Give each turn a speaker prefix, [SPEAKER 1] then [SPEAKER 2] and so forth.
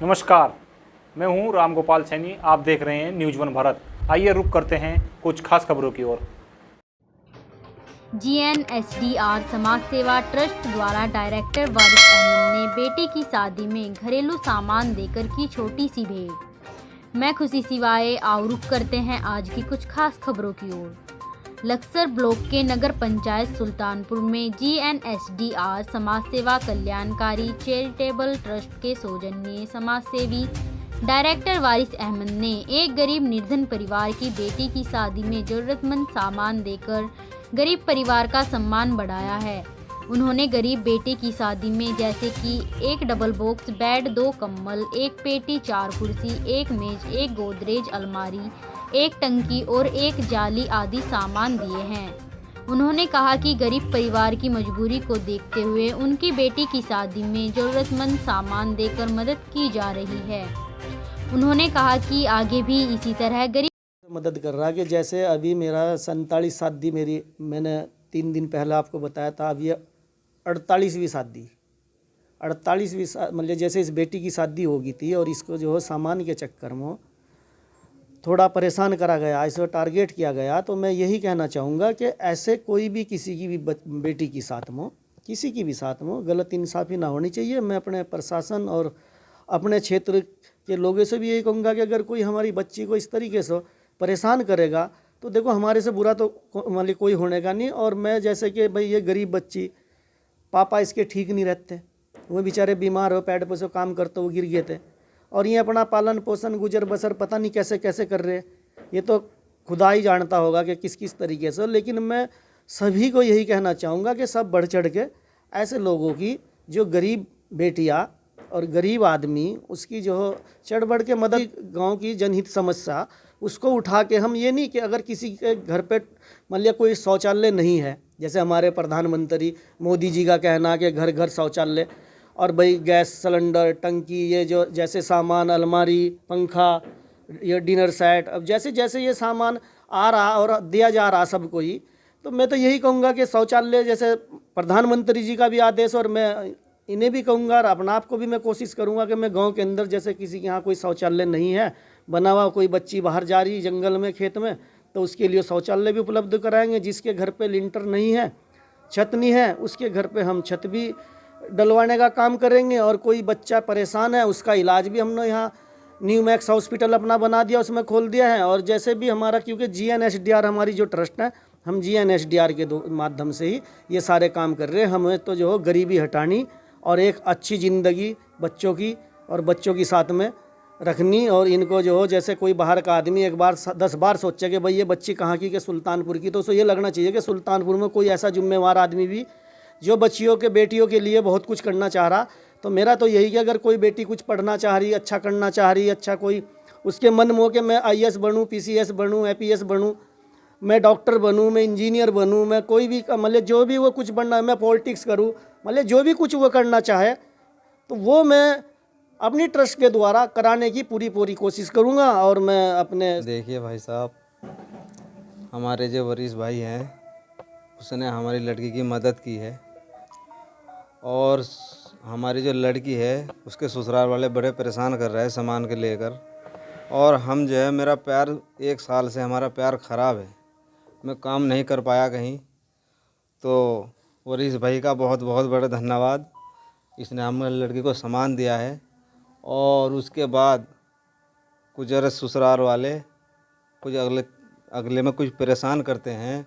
[SPEAKER 1] नमस्कार, मैं हूं राम गोपाल सैनी। आप देख रहे हैं न्यूज़ वन भारत। आइए रुक करते हैं कुछ खास खबरों की ओर।
[SPEAKER 2] GNSDR समाज सेवा ट्रस्ट द्वारा डायरेक्टर वारिस अहमद ने बेटे की शादी में घरेलू सामान देकर की छोटी सी भेंट। मैं खुशी सिवाए आओ रुक करते हैं आज की कुछ खास खबरों की ओर। लक्सर ब्लॉक के नगर पंचायत सुल्तानपुर में GNSDR समाज सेवा कल्याणकारी चैरिटेबल ट्रस्ट के सौजन्य समाज सेवी डायरेक्टर वारिस अहमद ने एक गरीब निर्धन परिवार की बेटी की शादी में जरूरतमंद सामान देकर गरीब परिवार का सम्मान बढ़ाया है। उन्होंने गरीब बेटे की शादी में जैसे कि एक डबल बॉक्स बेड, 2 कंबल, एक पेटी, 4 कुर्सी, एक मेज, एक गोदरेज अलमारी, एक टंकी और एक जाली आदि सामान दिए हैं। उन्होंने कहा कि गरीब परिवार की मजबूरी को देखते हुए उनकी बेटी की शादी में जरूरतमंद सामान देकर मदद की जा रही है। उन्होंने कहा कि आगे भी इसी तरह गरीब
[SPEAKER 3] मदद कर रहा है कि जैसे अभी मेरा 47 शादी मैंने 3 दिन पहले आपको बताया था। अब ये 48वीं शादी मतलब जैसे इस बेटी की शादी हो गई थी और इसको जो है सामान के चक्कर में थोड़ा परेशान करा गया, ऐसे टारगेट किया गया। तो मैं यही कहना चाहूँगा कि ऐसे कोई भी किसी की भी बेटी की साथ में, किसी की भी साथ में गलत इंसाफ़ी ना होनी चाहिए। मैं अपने प्रशासन और अपने क्षेत्र के लोगों से भी यही कहूँगा कि अगर कोई हमारी बच्ची को इस तरीके से परेशान करेगा तो देखो हमारे से बुरा तो मतलब कोई होने का नहीं। और मैं जैसे कि भाई ये गरीब बच्ची, पापा इसके ठीक नहीं रहते, वो बेचारे बीमार हो, पैड पर से काम करते वो गिर गए थे और ये अपना पालन पोषण गुजर बसर पता नहीं कैसे कैसे कर रहे। ये तो खुदा ही जानता होगा कि किस किस तरीके से। लेकिन मैं सभी को यही कहना चाहूँगा कि सब बढ़ चढ़ के ऐसे लोगों की, जो गरीब बेटियाँ और गरीब आदमी, उसकी जो चढ़ बढ़ के मदद, गांव की जनहित समस्या उसको उठा के, हम ये नहीं कि अगर किसी के घर पे मान लिया कोई शौचालय नहीं है, जैसे हमारे प्रधानमंत्री मोदी जी का कहना कि घर घर शौचालय, और भाई गैस सिलेंडर, टंकी, ये जो जैसे सामान, अलमारी, पंखा, ये डिनर सेट, अब जैसे जैसे ये सामान आ रहा और दिया जा रहा सबको ही, तो मैं तो यही कहूँगा कि शौचालय जैसे प्रधानमंत्री जी का भी आदेश, और मैं इन्हें भी कहूँगा और अपना आप को भी मैं कोशिश करूँगा कि मैं गांव के अंदर जैसे किसी के यहाँ कोई शौचालय नहीं है बना हुआ, कोई बच्ची बाहर जा रही जंगल में, खेत में, तो उसके लिए शौचालय भी उपलब्ध कराएंगे। जिसके घर पे लिंटर नहीं है, छत नहीं है, उसके घर पे हम छत भी डलवाने का काम करेंगे। और कोई बच्चा परेशान है, उसका इलाज भी हमने यहाँ न्यू मैक्स हॉस्पिटल अपना बना दिया, उसमें खोल दिया है। और जैसे भी हमारा, क्योंकि GNSDR हमारी जो ट्रस्ट है, हम GNSDR के माध्यम से ही ये सारे काम कर रहे हैं। हमें तो जो है गरीबी हटानी और एक अच्छी ज़िंदगी बच्चों की और बच्चों की साथ में रखनी। और इनको जो हो, जैसे कोई बाहर का आदमी एक बार 10 बार सोचे कि भाई ये बच्ची कहाँ की, कि सुल्तानपुर की, तो उसे ये लगना चाहिए कि सुल्तानपुर में कोई ऐसा जिम्मेवार आदमी भी जो बच्चियों के, बेटियों के लिए बहुत कुछ करना चाह रहा। तो मेरा तो यही कि अगर कोई बेटी कुछ पढ़ना चाह रही, अच्छा करना चाह रही, अच्छा कोई उसके मन मोह के मैं IAS बनूँ, PCS बनूँ, APS बनूँ, मैं डॉक्टर बनूँ, मैं इंजीनियर बनूँ, मैं कोई भी मतलब जो भी वो कुछ बनना, मैं पॉलिटिक्स करूँ, मतलब जो भी कुछ वो करना चाहे, तो वो मैं अपनी ट्रस्ट के द्वारा कराने की पूरी कोशिश करूँगा। और मैं अपने,
[SPEAKER 4] देखिए भाई साहब, हमारे जो वरिष्ठ भाई हैं उसने हमारी लड़की की मदद की है, और हमारी जो लड़की है उसके ससुराल वाले बड़े परेशान कर रहे हैं सामान के लेकर। और हम जो है, मेरा पैर 1 साल से हमारा पैर ख़राब है, मैं काम नहीं कर पाया कहीं। तो वरिष्ठ भाई का बहुत बहुत बड़ा धन्यवाद, इसने हमारी लड़की को सामान दिया है। और उसके बाद कुछ जरा ससुराल वाले कुछ अगले में कुछ परेशान करते हैं,